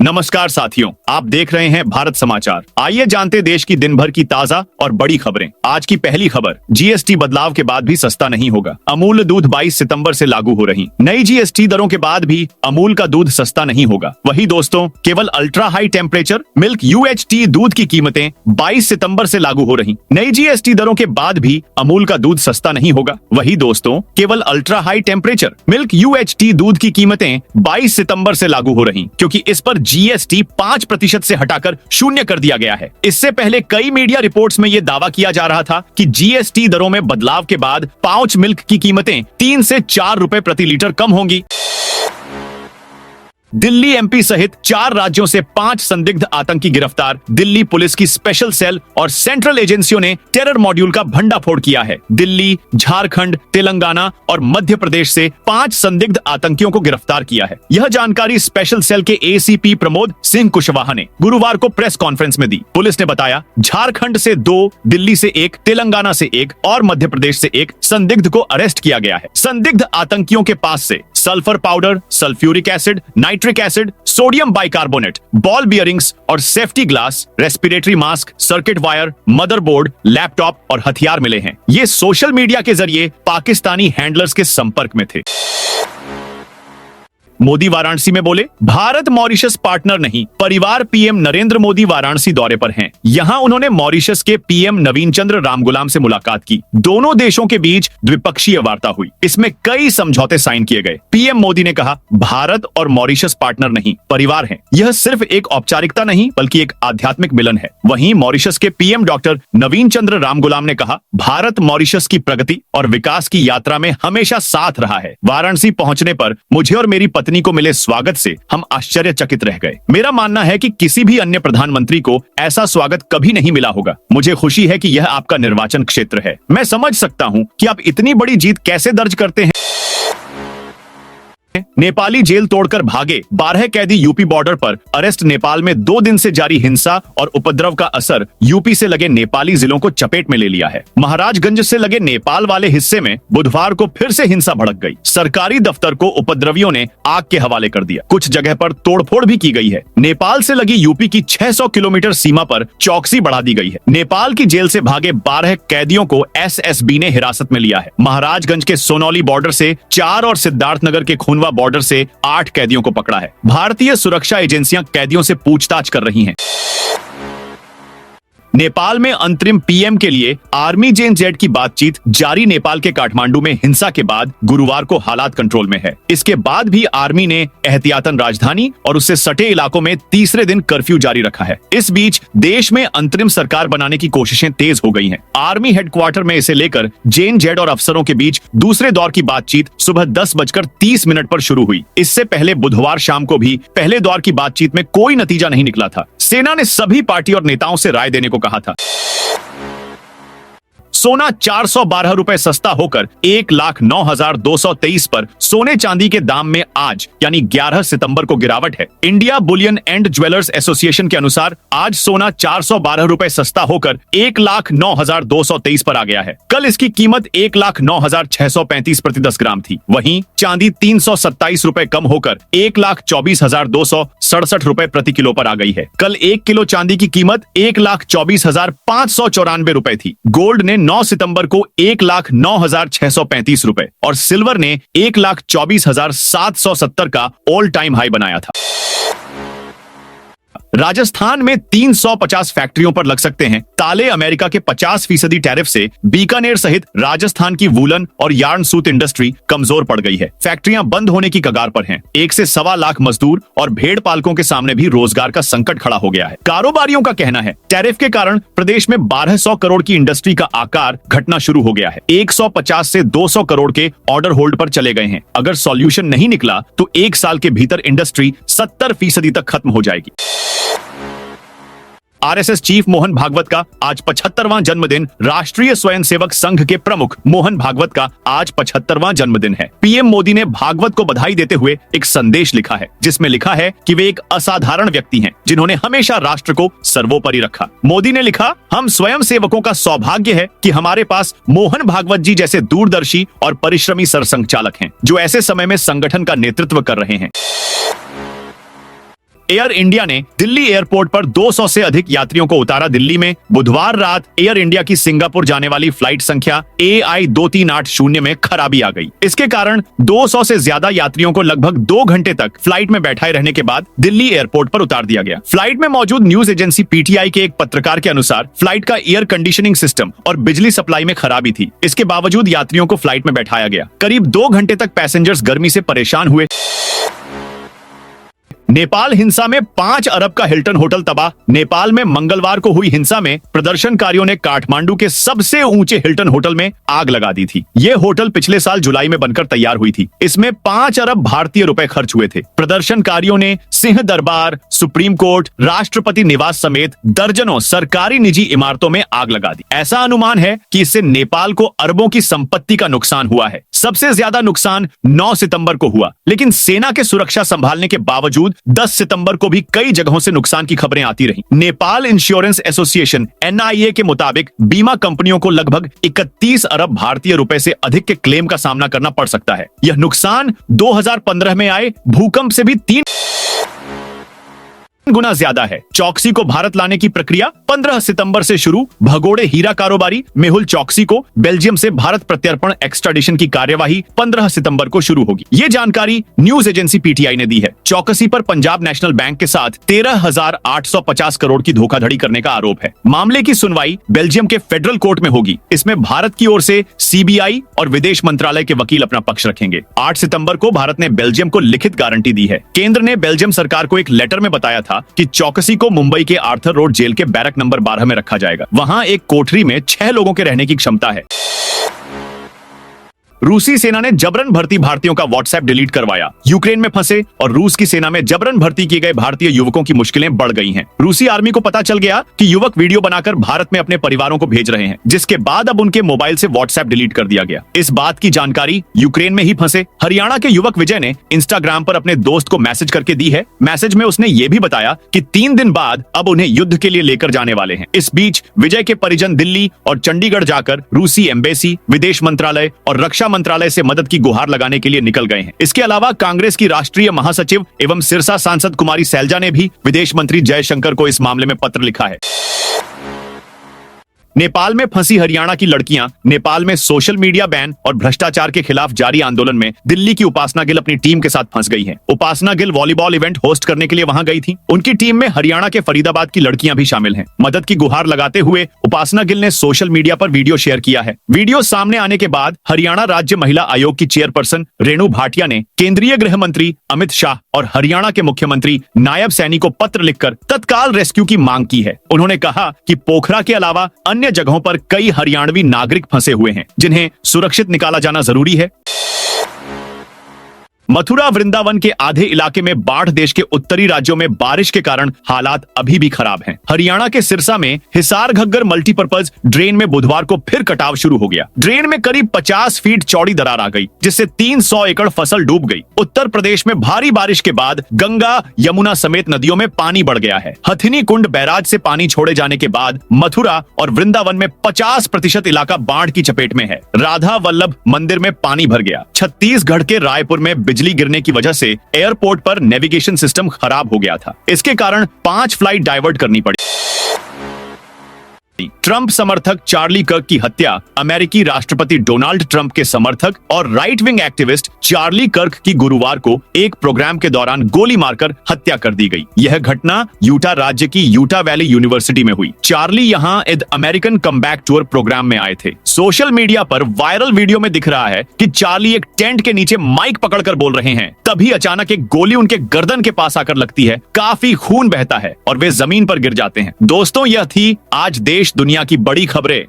नमस्कार साथियों, आप देख रहे हैं भारत समाचार। आइए जानते देश की दिन भर की ताजा और बड़ी खबरें। आज की पहली खबर, जीएसटी बदलाव के बाद भी सस्ता नहीं होगा। अमूल दूध 22 सितंबर से लागू हो रही नई जीएसटी दरों के बाद भी अमूल का दूध सस्ता नहीं होगा। वही दोस्तों, केवल ultra high temperature milk UHT दूध की कीमतें 22 सितंबर से लागू हो रही। नई जीएसटी दरों के बाद भी अमूल का दूध सस्ता नहीं होगा। वही दोस्तों, केवल ultra high temperature milk UHT दूध की कीमतें 22 सितंबर से लागू हो रही, क्योंकि इस पर जीएसटी 5% से हटाकर 0 कर दिया गया है। इससे पहले कई मीडिया रिपोर्ट्स में यह दावा किया जा रहा था कि जीएसटी दरों में बदलाव के बाद पाउच मिल्क की कीमतें 3 से 4 रुपए प्रति लीटर कम होंगी। दिल्ली MP सहित 4 राज्यों से 5 संदिग्ध आतंकी गिरफ्तार। दिल्ली पुलिस की स्पेशल सेल और सेंट्रल एजेंसियों ने टेरर मॉड्यूल का भंडाफोड़ किया है। दिल्ली, झारखंड, तेलंगाना और मध्य प्रदेश से 5 संदिग्ध आतंकियों को गिरफ्तार किया है। यह जानकारी स्पेशल सेल के ACP प्रमोद सिंह कुशवाहा ने गुरुवार को प्रेस कॉन्फ्रेंस में दी। पुलिस ने बताया, झारखंड से 2, दिल्ली से 1, तेलंगाना से 1 और मध्य प्रदेश से 1 संदिग्ध को अरेस्ट किया गया है। संदिग्ध आतंकियों के पास से sulphur powder, sulphuric acid, nitric acid, sodium bicarbonate, ball bearings और safety glass, respiratory mask, circuit wire, motherboard, laptop और हथियार मिले हैं। ये सोशल मीडिया के जरिए पाकिस्तानी हैंडलर्स के संपर्क में थे। मोदी वाराणसी में बोले, भारत मॉरिशस पार्टनर नहीं, परिवार। PM नरेंद्र मोदी वाराणसी दौरे पर हैं। यहां उन्होंने मॉरिशस के PM नवीन चंद्र रामगुलाम से मुलाकात की। दोनों देशों के बीच द्विपक्षीय वार्ता हुई। इसमें कई समझौते साइन किए गए। PM मोदी ने कहा, भारत और मॉरिशस पार्टनर नहीं, परिवार हैं। यह सिर्फ एक औपचारिकता नहीं, बल्कि एक आध्यात्मिक मिलन है। वहीं मॉरिशस के PM डॉक्टर नवीन चंद्र रामगुलाम ने कहा, भारत मॉरिशस की प्रगति और विकास की यात्रा में हमेशा साथ रहा है। वाराणसी पहुंचने पर मुझे और मेरी पत्नी को मिले स्वागत से हम आश्चर्यचकित रह गए। मेरा मानना है कि किसी भी अन्य प्रधानमंत्री को ऐसा स्वागत कभी नहीं मिला होगा। मुझे खुशी है कि यह आपका निर्वाचन क्षेत्र है। मैं समझ सकता हूं कि आप इतनी बड़ी जीत कैसे दर्ज करते हैं। नेपाली जेल तोड़कर भागे 12 कैदी यूपी बॉर्डर पर अरेस्ट। नेपाल में 2 दिन से जारी हिंसा और उपद्रव का असर यूपी से लगे नेपाली जिलों को चपेट में ले लिया है। महाराजगंज से लगे नेपाल वाले हिस्से में बुधवार को फिर से हिंसा भड़क गई। सरकारी दफ्तर को उपद्रवियों ने आग के हवाले कर दिया। कुछ जगह पर तोड़फोड़ भी की गई है। नेपाल से लगी यूपी की 600 किलोमीटर सीमा पर चौकसी बढ़ा दी गई है। नेपाल की जेल से भागे 12 कैदियों को SSB ने हिरासत में लिया है। महाराजगंज के सोनौली बॉर्डर से 4 और सिद्धार्थनगर के खूनवा बॉर्डर से 8 कैदियों को पकड़ा है। भारतीय सुरक्षा एजेंसियां कैदियों से पूछताछ कर रही हैं। नेपाल में अंतरिम PM के लिए आर्मी JNZ की बातचीत जारी। नेपाल के काठमांडू में हिंसा के बाद गुरुवार को हालात कंट्रोल में है। इसके बाद भी आर्मी ने एहतियातन राजधानी और उससे सटे इलाकों में तीसरे दिन कर्फ्यू जारी रखा है। इस बीच देश में अंतरिम सरकार बनाने की कोशिशें तेज हो गई हैं। आर्मी हेडक्वार्टर में इसे लेकर JNZ और अफसरों के बीच दूसरे दौर की बातचीत सुबह 10:30 पर शुरू हुई। इससे पहले बुधवार शाम को भी पहले दौर की बातचीत में कोई नतीजा नहीं निकला था। सेना ने सभी पार्टी और नेताओं से राय देने को कहा था। सोना 412 रुपए सस्ता होकर 1,09,223 पर। सोने चांदी के दाम में आज यानी 11 सितंबर को गिरावट है। India Boolean and jewellers association के अनुसार आज सोना 412 रुपए सस्ता होकर 1,09,223 पर आ गया है। कल इसकी कीमत 1,09,635 प्रति 10 ग्राम थी। वहीं चांदी 327 रुपए कम होकर 1,24,267 रुपए प्रति किलो पर आ गई है। कल 1 किलो चांदी की कीमत 1,24,594 रुपए थी। गोल्ड ने 9 सितंबर को 1,09,635 रुपए और सिल्वर ने 1,24,770 का ऑल टाइम हाई बनाया था। राजस्थान में 350 फैक्ट्रियों पर लग सकते हैं ताले। अमेरिका के 50% टैरिफ से बीकानेर सहित राजस्थान की वूलन और यार्न सूत इंडस्ट्री कमजोर पड़ गई है। फैक्ट्रियां बंद होने की कगार पर हैं। 1 से 1.25 लाख मजदूर और भेड़ पालकों के सामने भी रोजगार का संकट खड़ा हो गया है। कारोबारियों का कहना है, टैरिफ के कारण प्रदेश में 1200 करोड़ की इंडस्ट्री का आकार घटना शुरू हो गया है। 150 से 200 करोड़ के ऑर्डर होल्ड पर चले गए हैं। अगर सॉल्यूशन नहीं निकला तो 1 साल के भीतर इंडस्ट्री 70% तक खत्म हो जाएगी। RSS चीफ मोहन भागवत का आज 75वां जन्मदिन। राष्ट्रीय स्वयंसेवक संघ के प्रमुख मोहन भागवत का आज 75वां जन्मदिन है। PM मोदी ने भागवत को बधाई देते हुए एक संदेश लिखा है, जिसमें लिखा है कि वे एक असाधारण व्यक्ति हैं, जिन्होंने हमेशा राष्ट्र को सर्वोपरि रखा। मोदी ने लिखा, हम स्वयंसेवकों का सौभाग्य है कि हमारे पास मोहन भागवत जी जैसे दूरदर्शी और परिश्रमी सरसंघचालक हैं, जो ऐसे समय में संगठन का नेतृत्व कर रहे हैं। एयर इंडिया ने दिल्ली एयरपोर्ट पर 200 से अधिक यात्रियों को उतारा। दिल्ली में बुधवार रात एयर इंडिया की सिंगापुर जाने वाली फ्लाइट संख्या AI2380 में खराबी आ गई। इसके कारण 200 से ज्यादा यात्रियों को लगभग 2 घंटे तक फ्लाइट में बैठाए रहने के बाद दिल्ली एयरपोर्ट पर उतार दिया गया। फ्लाइट में मौजूद न्यूज एजेंसी PTI के एक पत्रकार के अनुसार फ्लाइट का एयर कंडीशनिंग सिस्टम और बिजली सप्लाई में खराबी थी। इसके बावजूद यात्रियों को फ्लाइट में बैठाया गया। करीब 2 घंटे तक पैसेंजर्स गर्मी से परेशान हुए। नेपाल हिंसा में 5 अरब का हिल्टन होटल तबाह। नेपाल में मंगलवार को हुई हिंसा में प्रदर्शनकारियों ने काठमांडू के सबसे ऊंचे हिल्टन होटल में आग लगा दी थी। ये होटल पिछले साल जुलाई में बनकर तैयार हुई थी। इसमें 5 अरब भारतीय रुपए खर्च हुए थे। प्रदर्शनकारियों ने सिंह दरबार, सुप्रीम कोर्ट, राष्ट्रपति निवास समेत दर्जनों सरकारी निजी इमारतों में आग लगा दी। ऐसा अनुमान है कि इससे नेपाल को अरबों की संपत्ति का नुकसान हुआ है। सबसे ज्यादा नुकसान 9 सितंबर को हुआ, लेकिन सेना के सुरक्षा संभालने के बावजूद 10 सितंबर को भी कई जगहों से नुकसान की खबरें आती रहीं। नेपाल इंश्योरेंस एसोसिएशन NIA के मुताबिक बीमा कंपनियों को लगभग 31 अरब भारतीय रुपए से अधिक के क्लेम का सामना करना पड़ सकता है। यह नुकसान 2015 में आए भूकंप से भी 3 गुना ज्यादा है। चौकसी को भारत लाने की प्रक्रिया 15 सितंबर से शुरू। भगोड़े हीरा कारोबारी मेहुल चौकसी को बेल्जियम से भारत प्रत्यर्पण एक्सट्राडिशन की कार्यवाही 15 सितंबर को शुरू होगी। ये जानकारी न्यूज एजेंसी PTI ने दी है। चौकसी पर पंजाब नेशनल बैंक के साथ 13,850 करोड़ की धोखाधड़ी करने का आरोप है। मामले की सुनवाई बेल्जियम के फेडरल कोर्ट में होगी। इसमें भारत की ओर से CBI और विदेश मंत्रालय के वकील अपना पक्ष रखेंगे। 8 सितंबर को भारत ने बेल्जियम को लिखित गारंटी दी है। केंद्र ने बेल्जियम सरकार को एक लेटर में बताया था कि चौकसी को मुंबई के आर्थर रोड जेल के बैरक नंबर 12 में रखा जाएगा। वहां एक कोठरी में 6 लोगों के रहने की क्षमता है। रूसी सेना ने जबरन भर्ती भारतीयों का WhatsApp डिलीट करवाया। यूक्रेन में फंसे और रूस की सेना में जबरन भर्ती किए गए भारतीय युवकों की मुश्किलें बढ़ गई हैं। रूसी आर्मी को पता चल गया कि युवक वीडियो बनाकर भारत में अपने परिवारों को भेज रहे हैं, जिसके बाद अब उनके मोबाइल से WhatsApp डिलीट कर दिया गया। इस बात की जानकारी यूक्रेन में ही फंसे हरियाणा के युवक विजय ने इंस्टाग्राम पर अपने दोस्त को मैसेज करके दी है। मैसेज में उसने ये भी बताया कि 3 दिन बाद अब उन्हें युद्ध के लिए लेकर जाने वाले हैं। इस बीच विजय के परिजन दिल्ली और चंडीगढ़ जाकर रूसी एम्बेसी, विदेश मंत्रालय और रक्षा मंत्रालय से मदद की गुहार लगाने के लिए निकल गए हैं। इसके अलावा कांग्रेस की राष्ट्रीय महासचिव एवं सिरसा सांसद कुमारी सैलजा ने भी विदेश मंत्री जयशंकर को इस मामले में पत्र लिखा है। नेपाल में फंसी हरियाणा की लड़कियां। नेपाल में सोशल मीडिया बैन और भ्रष्टाचार के खिलाफ जारी आंदोलन में दिल्ली की उपासना गिल अपनी टीम के साथ फंस गई हैं। उपासना गिल वॉलीबॉल इवेंट होस्ट करने के लिए वहां गई थी। उनकी टीम में हरियाणा के फरीदाबाद की लड़कियां भी शामिल हैं। मदद की गुहार लगाते हुए उपासना गिल ने सोशल मीडिया पर वीडियो शेयर किया है। वीडियो सामने आने के बाद हरियाणा राज्य महिला आयोग की चेयरपर्सन रेणु भाटिया ने केंद्रीय गृह मंत्री अमित शाह और हरियाणा के मुख्यमंत्री नायब सैनी को पत्र लिखकर तत्काल रेस्क्यू की मांग की है। उन्होंने कहा कि पोखरा के अलावा अन्य जगहों पर कई हरियाणवी नागरिक फंसे हुए हैं, जिन्हें सुरक्षित निकाला जाना जरूरी है। मथुरा वृंदावन के आधे इलाके में बाढ़। देश के उत्तरी राज्यों में बारिश के कारण हालात अभी भी खराब हैं। हरियाणा के सिरसा में हिसार घग्गर मल्टीपर्पज ड्रेन में बुधवार को फिर कटाव शुरू हो गया। ड्रेन में करीब 50 फीट चौड़ी दरार आ गई, जिससे 300 एकड़ फसल डूब गई। उत्तर प्रदेश में भारी बारिश के बाद गंगा, यमुना समेत नदियों में पानी बढ़ गया है। हथिनी कुंड बैराज से पानी छोड़े जाने के बाद मथुरा और वृंदावन में 50% इलाका बाढ़ की चपेट में है। राधा वल्लभ मंदिर में पानी भर गया। छत्तीसगढ़ के रायपुर में बिजली गिरने की वजह से एयरपोर्ट पर नेविगेशन सिस्टम खराब हो गया था। इसके कारण 5 फ्लाइट डाइवर्ट करनी पड़ी। ट्रंप समर्थक चार्ली कर्क की हत्या। अमेरिकी राष्ट्रपति डोनाल्ड ट्रंप के समर्थक और राइट विंग एक्टिविस्ट चार्ली कर्क की गुरुवार को एक प्रोग्राम के दौरान गोली मारकर हत्या कर दी गई। यह घटना यूटा राज्य की यूटा वैली यूनिवर्सिटी में हुई। चार्ली यहां एक अमेरिकन कमबैक टूर प्रोग्राम में आए थे। सोशल मीडिया पर वायरल वीडियो में दिख रहा है कि चार्ली एक टेंट के नीचे माइक पकड़कर बोल रहे हैं। तभी अचानक एक गोली उनके गर्दन के पास आकर लगती है। काफी खून बहता है और वे जमीन पर गिर जाते हैं। दोस्तों, यह थी आज देश दुनिया की बड़ी खबरें।